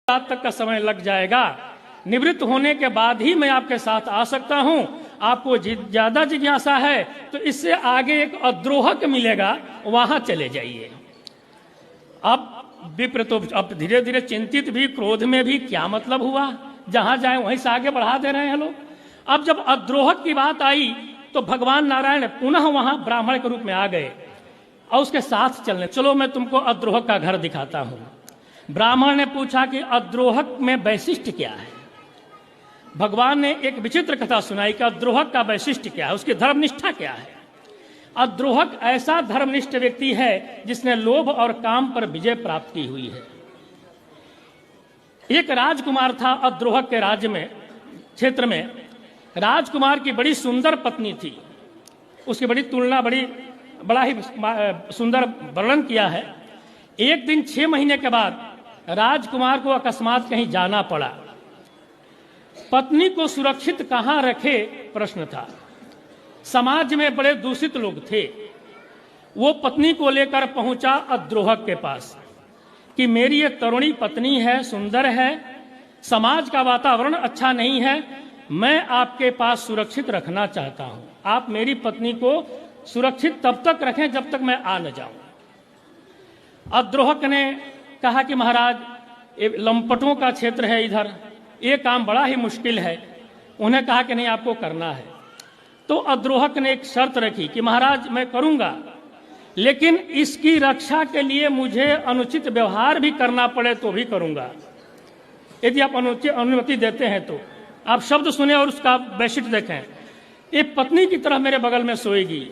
रात तक का समय लग जाएगा, निवृत्त होने के बाद ही मैं आपके साथ आ सकता हूं। आपको ज्यादा जिज्ञासा है तो इससे आगे एक अद्रोहक मिलेगा, वहां चले जाइए। अब विप्र तो अब धीरे धीरे चिंतित भी, क्रोध में भी, क्या मतलब हुआ, जहां जाए वहीं से आगे बढ़ा दे रहे हैं लोग। अब जब अद्रोहक की बात आई तो भगवान नारायण पुनः वहां ब्राह्मण के रूप में आ गए और उसके साथ चलने, चलो मैं तुमको अद्रोहक का घर दिखाता हूं। ब्राह्मण ने पूछा कि अद्रोहक में वैशिष्ट क्या है। भगवान ने एक विचित्र कथा सुनाई कि अद्रोहक का वैशिष्ट क्या है, उसकी धर्मनिष्ठा क्या है। अद्रोहक ऐसा धर्मनिष्ठ व्यक्ति है जिसने लोभ और काम पर विजय प्राप्त की हुई है। एक राजकुमार था अद्रोहक के राज्य में, क्षेत्र में। राजकुमार की बड़ी सुंदर पत्नी थी, उसकी बड़ी तुलना बड़ा ही सुंदर वर्णन किया है। एक दिन 6 महीने के बाद राजकुमार को अकस्मात कहीं जाना पड़ा। पत्नी को सुरक्षित कहां रखे प्रश्न था। समाज में बड़े दूषित लोग थे। वो पत्नी को लेकर पहुंचा अद्रोहक के पास कि मेरी ये तरुणी पत्नी है, सुंदर है, समाज का वातावरण अच्छा नहीं है, मैं आपके पास सुरक्षित रखना चाहता हूं। आप मेरी पत्नी को सुरक्षित तब तक रखें जब तक मैं आ न जाऊं। अद्रोहक ने कहा कि महाराज, ये लंपटों का क्षेत्र है, इधर ये काम बड़ा ही मुश्किल है। उन्हें कहा कि नहीं, आपको करना है। तो अद्रोहक ने एक शर्त रखी कि महाराज मैं करूंगा, लेकिन इसकी रक्षा के लिए मुझे अनुचित व्यवहार भी करना पड़े तो भी करूंगा। यदि आप अनुमति देते हैं तो। आप शब्द सुने और उसका वैशिष्ट्य देखें। ये पत्नी की तरह मेरे बगल में सोएगी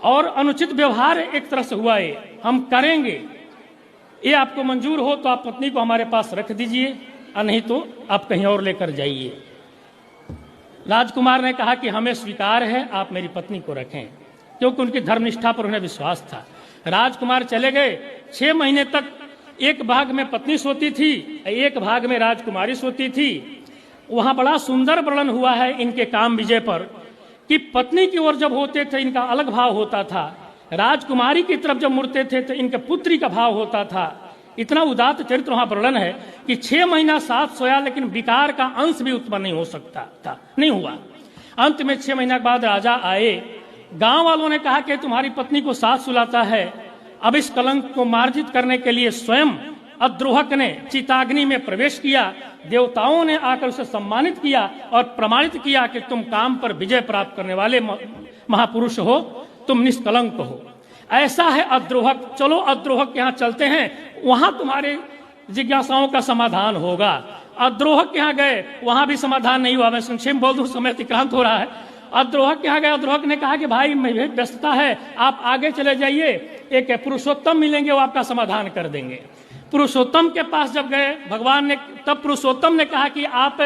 और अनुचित व्यवहार एक तरह से हुआ है, हम करेंगे। ये आपको मंजूर हो तो आप पत्नी को हमारे पास रख दीजिए, और नहीं तो आप कहीं और लेकर जाइए। राजकुमार ने कहा कि हमें स्वीकार है, आप मेरी पत्नी को रखें, क्योंकि उनकी धर्मनिष्ठा पर उन्हें विश्वास था। राजकुमार चले गए। 6 महीने तक एक भाग में पत्नी सोती थी, एक भाग में राजकुमारी सोती थी। वहां बड़ा सुंदर वर्णन हुआ है इनके काम विजय पर कि पत्नी की ओर जब होते थे इनका अलग भाव होता था, राजकुमारी की तरफ जब मुड़ते थे तो इनके पुत्री का भाव होता था। इतना उदात्त चरित्र वहां वर्णन है कि 6 महीना साथ सोया, लेकिन विकार का अंश भी उत्पन्न नहीं हो सकता था, नहीं हुआ। अंत में 6 महीना के बाद राजा आए। गांव वालों ने कहा कि तुम्हारी पत्नी को साथ सुलाता है। अब इस कलंक को मार्जित करने के लिए स्वयं अद्रोहक ने चिताग्नि में प्रवेश किया। देवताओं ने आकर उसे सम्मानित किया और प्रमाणित किया कि तुम काम पर विजय प्राप्त करने वाले महापुरुष हो, तुम निष्कलंक हो। ऐसा है अद्रोहक। चलो अद्रोहक के यहाँ चलते हैं, वहां तुम्हारे जिज्ञासाओं का समाधान होगा। अद्रोहक के यहाँ गए, वहां भी समाधान नहीं हुआ। मैं संक्षेप बोल दूं, समय अतिक्रांत हो रहा है। अद्रोहक के यहाँ गए। अद्रोहक ने कहा कि भाई मेरी व्यस्तता है, आप आगे चले जाइए, एक पुरुषोत्तम मिलेंगे, वो आपका समाधान कर देंगे। पुरुषोत्तम के पास जब गए भगवान ने, तब पुरुषोत्तम ने कहा कि आप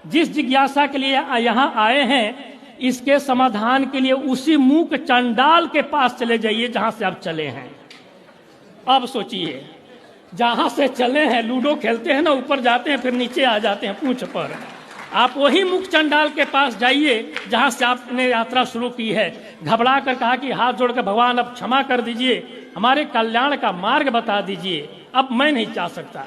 जिस जिज्ञासा के लिए यहाँ आए हैं, इसके समाधान के लिए उसी मूक चंडाल के पास चले जाइए जहां से आप चले हैं। अब सोचिए, जहां से चले हैं, लूडो खेलते हैं ना, ऊपर जाते हैं फिर नीचे आ जाते हैं पूंछ पर। आप वही मुख चंडाल के पास जाइए जहां से आपने यात्रा शुरू की है। घबरा कर कहा कि हाथ जोड़कर भगवान अब क्षमा कर दीजिए, हमारे कल्याण का मार्ग बता दीजिए, अब मैं नहीं चाह सकता।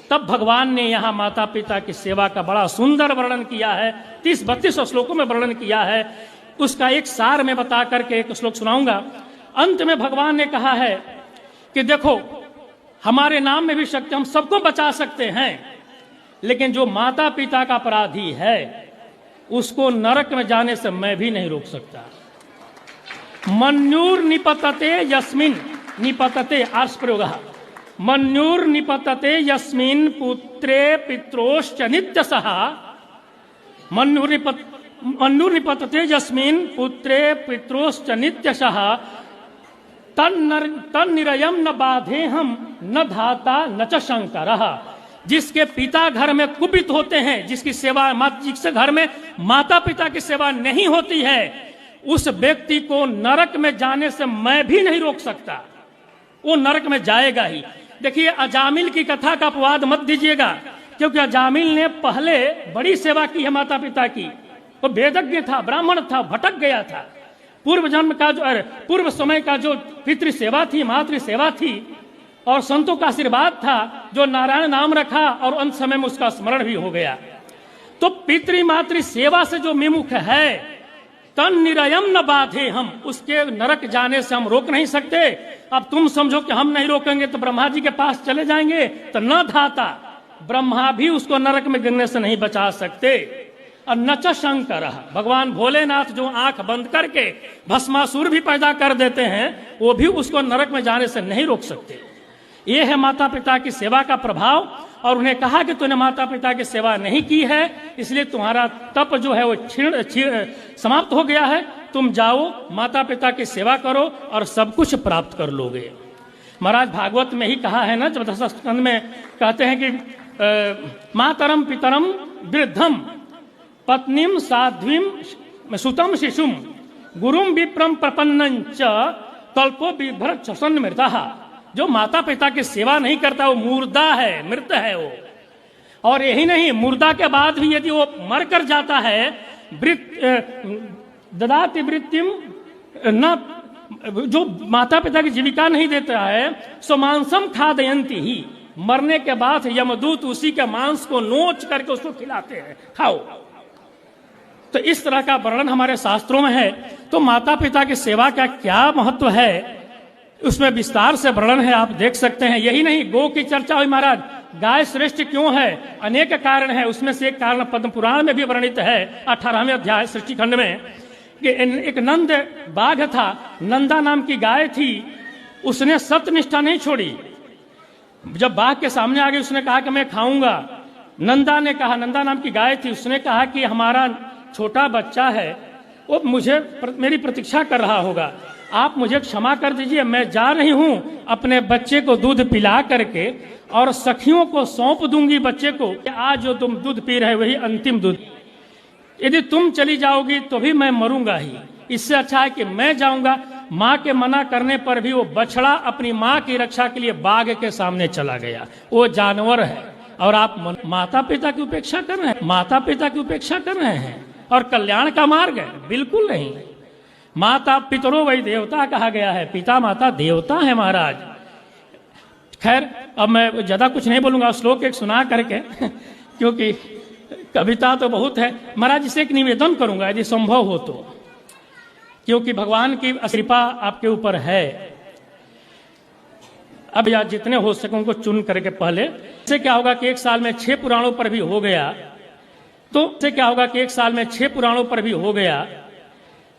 तब भगवान ने यहाँ माता पिता की सेवा का बड़ा सुंदर वर्णन किया है। 30-32 श्लोकों में वर्णन किया है। उसका एक सार में बता करके एक श्लोक सुनाऊंगा। अंत में भगवान ने कहा है कि देखो, हमारे नाम में भी शक्ति, हम सबको बचा सकते हैं, लेकिन जो माता पिता का अपराधी है उसको नरक में जाने से मैं भी नहीं रोक सकता। मन्युर निपतते यस्मिन, निपतते आर्ष प्रयोग, मन्युर निपतते यस्मिन पुत्रे पित्रोश्च नित्यसः, मन्युर निपतते यस्मिन पुत्रे पित्रोश्च नित्यसः, तन्निरयम न बाधेहम न धाता न च शंकरः। जिसके पिता घर में कुपित होते हैं, जिसकी सेवा, जिसके घर में माता पिता की सेवा नहीं होती है, उस व्यक्ति को नरक में जाने से मैं भी नहीं रोक सकता, वो नरक में जाएगा ही। देखिए, अजामिल की कथा का अपवाद मत दीजिएगा, क्योंकि अजामिल ने पहले बड़ी सेवा की है माता पिता की। वो वेदज्ञ था, ब्राह्मण था, भटक गया था। पूर्व जन्म का जो, पूर्व समय का जो पितृ सेवा थी, मातृ सेवा थी, और संतों का आशीर्वाद था जो नारायण नाम रखा और अंत समय में उसका स्मरण भी हो गया। तो पितृमातृ सेवा से जो विमुख है तन निरयम न बाधे, हम उसके नरक जाने से हम रोक नहीं सकते। अब तुम समझो कि हम नहीं रोकेंगे तो ब्रह्मा जी के पास चले जाएंगे, तो न धाता, ब्रह्मा भी उसको नरक में गिरने से नहीं बचा सकते। और न च शंकर, भगवान भोलेनाथ जो आंख बंद करके भस्मासुर भी पैदा कर देते हैं, वो भी उसको नरक में जाने से नहीं रोक सकते। ये है माता पिता की सेवा का प्रभाव। और उन्हें कहा कि तूने माता पिता की सेवा नहीं की है, इसलिए तुम्हारा तप जो है वो समाप्त हो गया है। तुम जाओ, माता पिता की सेवा करो और सब कुछ प्राप्त कर लोगे। महाराज भागवत में ही कहा है ना, जब 10 स्कंद में कहते हैं कि मातरम पितरम वृद्धम पत्नीम साध्वीम सुतम शिशुम गुरुम विप्रम प्रपन्नं च कल्पो बिभ्रत छसन मृतः। जो माता पिता की सेवा नहीं करता वो मुर्दा है, मृत है वो। और यही नहीं, मुर्दा के बाद भी यदि वो मर कर जाता है, ददाति वृत्तिम न, जो माता पिता की जीविका नहीं देता है, सो मांसम खादयंती ही, मरने के बाद यमदूत उसी के मांस को नोच करके उसको खिलाते हैं, खाओ। तो इस तरह का वर्णन हमारे शास्त्रों में है। तो माता पिता की सेवा का क्या महत्व है, उसमें विस्तार से वर्णन है, आप देख सकते हैं। यही नहीं, गो की चर्चा हुई महाराज, गाय श्रेष्ठ क्यों है, अनेक कारण है। उसमें से एक कारण पद्म पुराण में भी वर्णित है, 18वें अध्याय सृष्टि खंड में, कि एक नंद बाघ था, नंदा नाम की गाय थी, उसने सत्यनिष्ठा नहीं छोड़ी। जब बाघ के सामने आ गई, उसने कहा कि मैं खाऊंगा। नंदा ने कहा, नंदा नाम की गाय थी, उसने कहा कि हमारा छोटा बच्चा है, वो मेरी प्रतीक्षा कर रहा होगा, आप मुझे क्षमा कर दीजिए, मैं जा रही हूं अपने बच्चे को दूध पिला करके और सखियों को सौंप दूंगी बच्चे को, आज जो तुम दूध पी रहे वही अंतिम दूध, यदि तुम चली जाओगी तो भी मैं मरूंगा ही, इससे अच्छा है कि मैं जाऊंगा। माँ के मना करने पर भी वो बछड़ा अपनी माँ की रक्षा के लिए बाघ के सामने चला गया। वो जानवर है और आप माता पिता की उपेक्षा कर रहे हैं, माता पिता की उपेक्षा कर रहे हैं और कल्याण का मार्ग है, बिल्कुल नहीं। माता पितरो वही देवता कहा गया है, पिता माता देवता है महाराज। खैर, अब मैं ज्यादा कुछ नहीं बोलूंगा, श्लोक एक सुना करके क्योंकि कविता तो बहुत है महाराज। इसे एक निवेदन करूंगा यदि संभव हो तो, क्योंकि भगवान की कृपा आपके ऊपर है। अब या जितने हो सके उनको चुन करके पहले, इससे क्या होगा कि एक साल में 6 पुराणों पर भी हो गया, तो इससे क्या होगा कि एक साल में 6 पुराणों पर भी हो गया,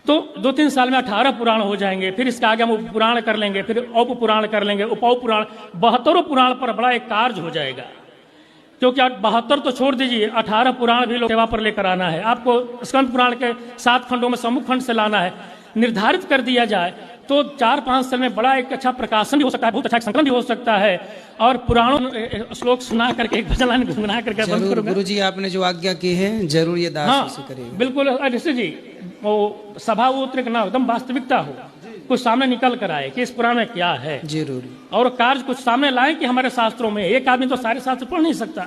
तो 2-3 साल में 18 पुराण हो जाएंगे। फिर इसके आगे हम उप पुराण कर लेंगे, फिर उप पुराण कर लेंगे, उप पुराण, 72 पुराण पर बड़ा एक कार्य हो जाएगा। क्योंकि 72 तो छोड़ दीजिए, 18 पुराण भी लोग सेवा पर लेकर आना है। आपको स्कंद पुराण के 7 खंडों में सम्मुख खंड से लाना है, निर्धारित कर दिया जाए तो 4-5 साल में बड़ा एक अच्छा प्रकाशन भी हो सकता है, बहुत अच्छा संकलन भी हो सकता है। और पुराणों श्लोक सुना करके एक भजन गुनगुना करके बंद करूंगा। गुरुजी आपने जो आज्ञा की है जरूर ये दास करेंगे। बिल्कुल ऋषि जी, वो सभा उतरिक ना एकदम वास्तविकता हो, कुछ सामने निकल कर आए कि इस पुराण में क्या है, जरूर, और कार्य कुछ सामने लाए कि हमारे शास्त्रों में। एक आदमी तो सारे शास्त्र पढ़ नहीं सकता।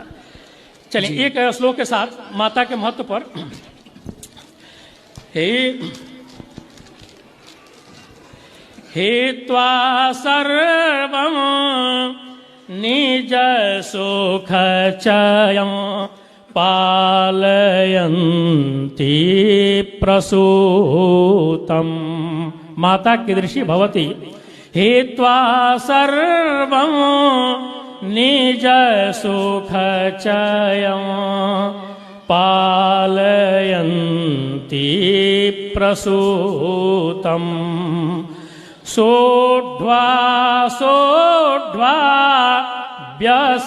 चलिए एक श्लोक के साथ माता के महत्व पर। हेत्वा सर्वं निज सुख चयं पालयन्ति प्रसूतं। माता कीदृशी भवति, हेत्वा सर्वं निज सुख चयं पालयन्ति प्रसूतं। सोढ्वा सोढ्वा व्यसनवलयं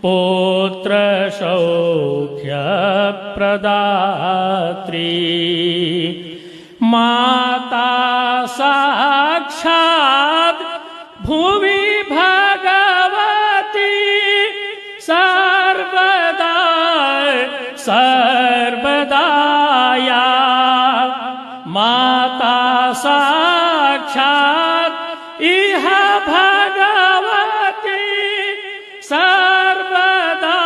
पुत्रसौख्यप्रदात्री। माता साक्षात् भुवि भगवती सर्वदा सर्वदाया। माता साक्षात् इह भगवती सर्वदा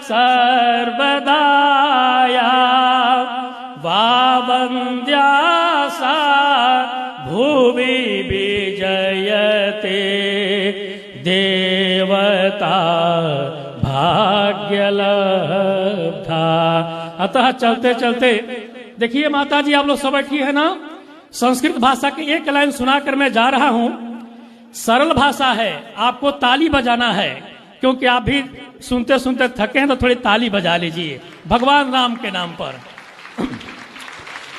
सर्वदाया। वावन्द्या सा भुवि देवता भाग्य लब्धा। अतः चलते चलते देखिए माता जी, आप लोग सब बैठी है ना, संस्कृत भाषा की एक लाइन सुनाकर मैं जा रहा हूं। सरल भाषा है, आपको ताली बजाना है, क्योंकि आप भी सुनते सुनते थके हैं, तो थोड़ी ताली बजा लीजिए भगवान राम के नाम पर।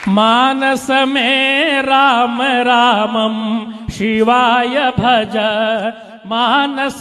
मानस में राम रामम शिवाय भज, मानस